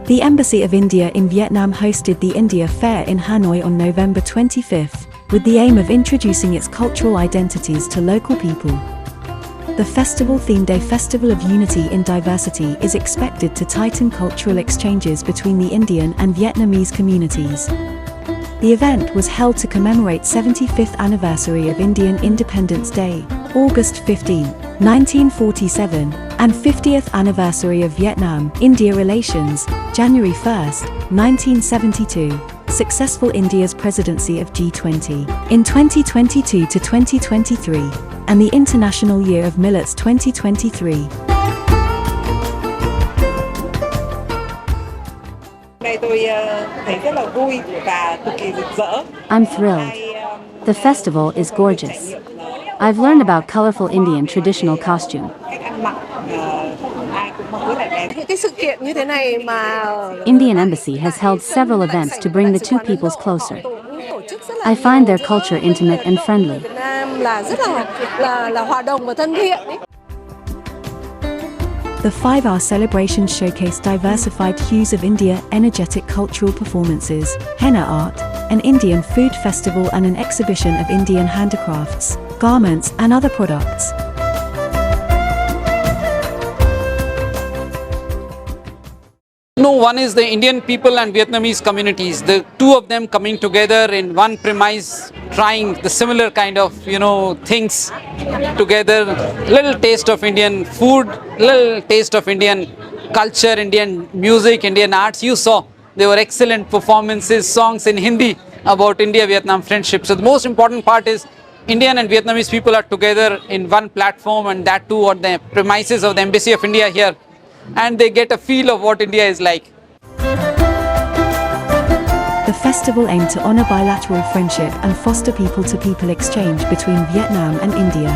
The Embassy of India in Vietnam hosted the India Fair in Hanoi on November 25, with the aim of introducing its cultural identities to local people. The festival, themed a Festival of Unity in Diversity, is expected to tighten cultural exchanges between the Indian and Vietnamese communities. The event was held to commemorate 75th anniversary of Indian Independence Day, August 15, 1947, and 50th anniversary of Vietnam-India relations, January 1, 1972. Successful India's presidency of G20 in 2022 to 2023, and the International Year of Millets 2023. I'm thrilled. The festival is gorgeous. I've learned about colorful Indian traditional costume. Indian Embassy has held several events to bring the two peoples closer. I find their culture intimate and friendly. The 5-hour celebration showcased diversified hues of India, energetic cultural performances, henna art, an Indian food festival, and an exhibition of Indian handicrafts, garments, and other products. No, one is the Indian people and Vietnamese communities, the two of them coming together in one premise, trying the similar kind of, things together. Little taste of Indian food, little taste of Indian culture, Indian music, Indian arts. You saw there were excellent performances, songs in Hindi about India-Vietnam friendship. So the most important part is Indian and Vietnamese people are together in one platform, and that too on the premises of the Embassy of India here. And they get a feel of what India is like. The festival aimed to honor bilateral friendship and foster people-to-people exchange between Vietnam and India.